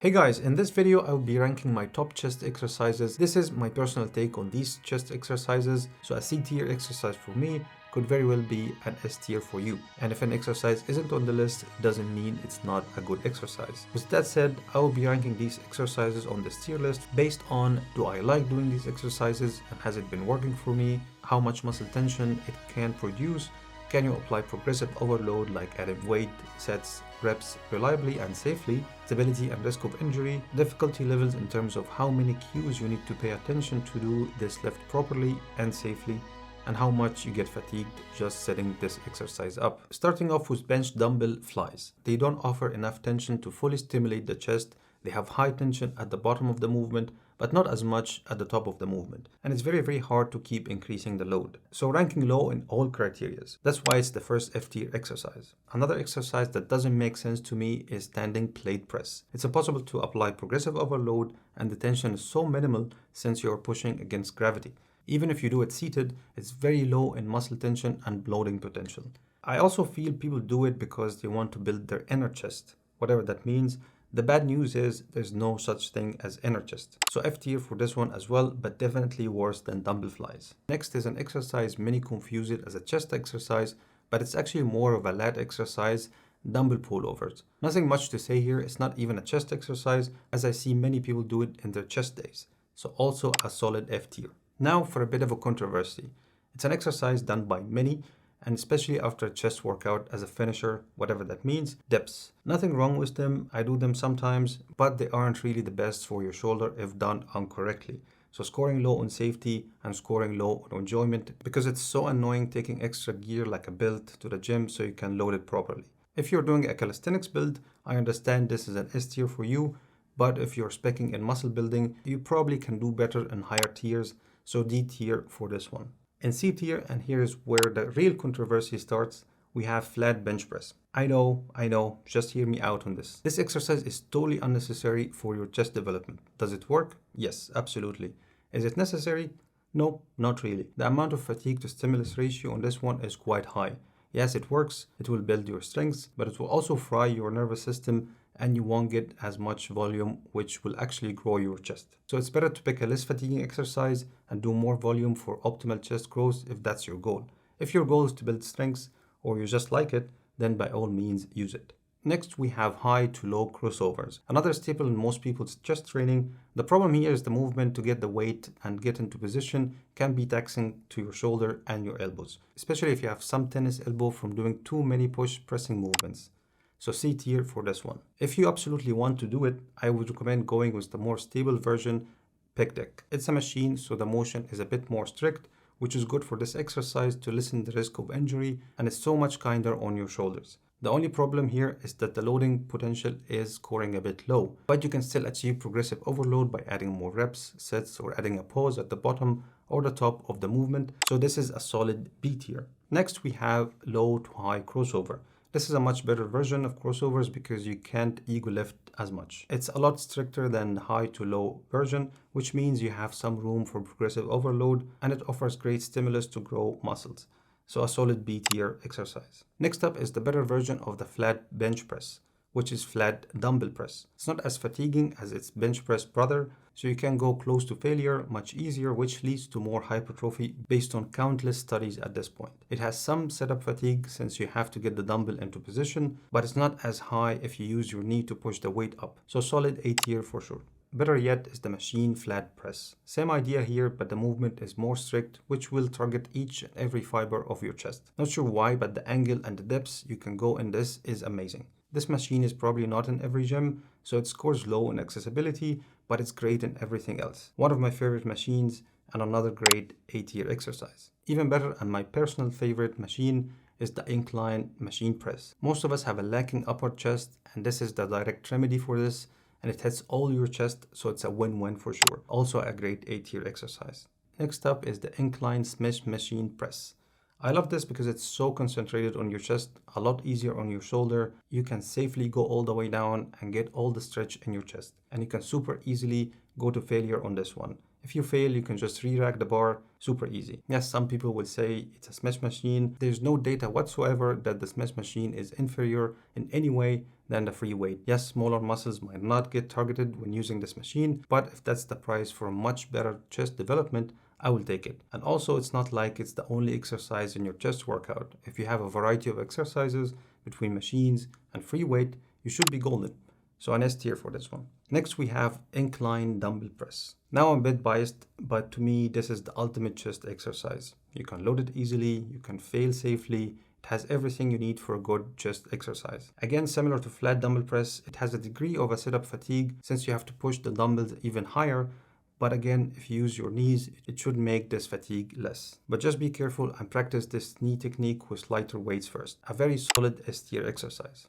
Hey guys, in this video I will be ranking my top chest exercises. This is my personal take on these chest exercises. So a C tier exercise for me could very well be an S tier for you. And if an exercise isn't on the list, it doesn't mean it's not a good exercise. With that said, I will be ranking these exercises on this tier list based on, do I like doing these exercises and has it been working for me? How much muscle tension it can produce? Can you apply progressive overload like adding weight, sets, reps reliably and safely, stability and risk of injury, difficulty levels in terms of how many cues you need to pay attention to do this lift properly and safely, and how much you get fatigued just setting this exercise up. Starting off with bench dumbbell flies. They don't offer enough tension to fully stimulate the chest. They have high tension at the bottom of the movement, but not as much at the top of the movement. And it's very hard to keep increasing the load. So ranking low in all criterias. That's why it's the first F tier exercise. Another exercise that doesn't make sense to me is standing plate press. It's impossible to apply progressive overload and the tension is so minimal since you're pushing against gravity. Even if you do it seated, it's very low in muscle tension and bloating potential. I also feel people do it because they want to build their inner chest, whatever that means. The bad news is there's no such thing as inner chest. So F tier for this one as well, but definitely worse than dumbbell flies. Next is an exercise many confuse it as a chest exercise, but it's actually more of a lat exercise, dumbbell pullovers. Nothing much to say here, it's not even a chest exercise as I see many people do it in their chest days. So also a solid F tier. Now for a bit of a controversy. It's an exercise done by many, and especially after a chest workout as a finisher, whatever that means, dips. Nothing wrong with them, I do them sometimes, but they aren't really the best for your shoulder if done incorrectly. So scoring low on safety and scoring low on enjoyment because it's so annoying taking extra gear like a belt to the gym so you can load it properly. If you're doing a calisthenics build, I understand this is an S tier for you, but if you're speccing in muscle building, you probably can do better in higher tiers, so D tier for this one. In C tier, and here is where the real controversy starts, we have flat bench press. I know, just hear me out on this. This exercise is totally unnecessary for your chest development. Does it work? Yes, absolutely. Is it necessary? No, not really. The amount of fatigue to stimulus ratio on this one is quite high. Yes, it works, it will build your strength, but it will also fry your nervous system and you won't get as much volume, which will actually grow your chest. So it's better to pick a less fatiguing exercise and do more volume for optimal chest growth if that's your goal. If your goal is to build strength or you just like it, then by all means use it. Next, we have high to low crossovers. Another staple in most people's chest training. The problem here is the movement to get the weight and get into position can be taxing to your shoulder and your elbows, especially if you have some tennis elbow from doing too many push pressing movements. So C tier for this one. If you absolutely want to do it, I would recommend going with the more stable version, pec deck. It's a machine, so the motion is a bit more strict, which is good for this exercise to lessen the risk of injury, and it's so much kinder on your shoulders. The only problem here is that the loading potential is scoring a bit low, but you can still achieve progressive overload by adding more reps, sets, or adding a pause at the bottom or the top of the movement. So this is a solid B tier. Next, we have low to high crossover. This is a much better version of crossovers because you can't ego lift as much. It's a lot stricter than the high to low version, which means you have some room for progressive overload and it offers great stimulus to grow muscles. So a solid B tier exercise. Next up is the better version of the flat bench press, which is flat dumbbell press. It's not as fatiguing as its bench press brother, so you can go close to failure much easier, which leads to more hypertrophy based on countless studies at this point. It has some setup fatigue since you have to get the dumbbell into position, but it's not as high if you use your knee to push the weight up. So solid A tier for sure. Better yet is the machine flat press. Same idea here, but the movement is more strict, which will target each and every fiber of your chest. Not sure why, but the angle and the depths you can go in this is amazing. This machine is probably not in every gym, so it scores low in accessibility, but it's great in everything else. One of my favorite machines and another great A tier exercise. Even better, and my personal favorite machine is the Incline machine press. Most of us have a lacking upper chest, and this is the direct remedy for this, and it hits all your chest, so it's a win-win for sure. Also a great A tier exercise. Next up is the Incline Smith machine press. I love this because it's so concentrated on your chest, a lot easier on your shoulder. You can safely go all the way down and get all the stretch in your chest. And you can super easily go to failure on this one. If you fail, you can just re-rack the bar, super easy. Yes, some people will say it's a Smith machine. There's no data whatsoever that the Smith machine is inferior in any way than the free weight. Yes, smaller muscles might not get targeted when using this machine, but if that's the price for a much better chest development, I will take it. And also, it's not like it's the only exercise in your chest workout. If you have a variety of exercises between machines and free weight, you should be golden. So an S tier for this one. Next, we have incline dumbbell press. Now I'm a bit biased, but to me, this is the ultimate chest exercise. You can load it easily, you can fail safely. It has everything you need for a good chest exercise. Again, similar to flat dumbbell press, it has a degree of a sit-up fatigue since you have to push the dumbbells even higher. But again, if you use your knees, it should make this fatigue less. But just be careful and practice this knee technique with lighter weights first. A very solid S tier exercise.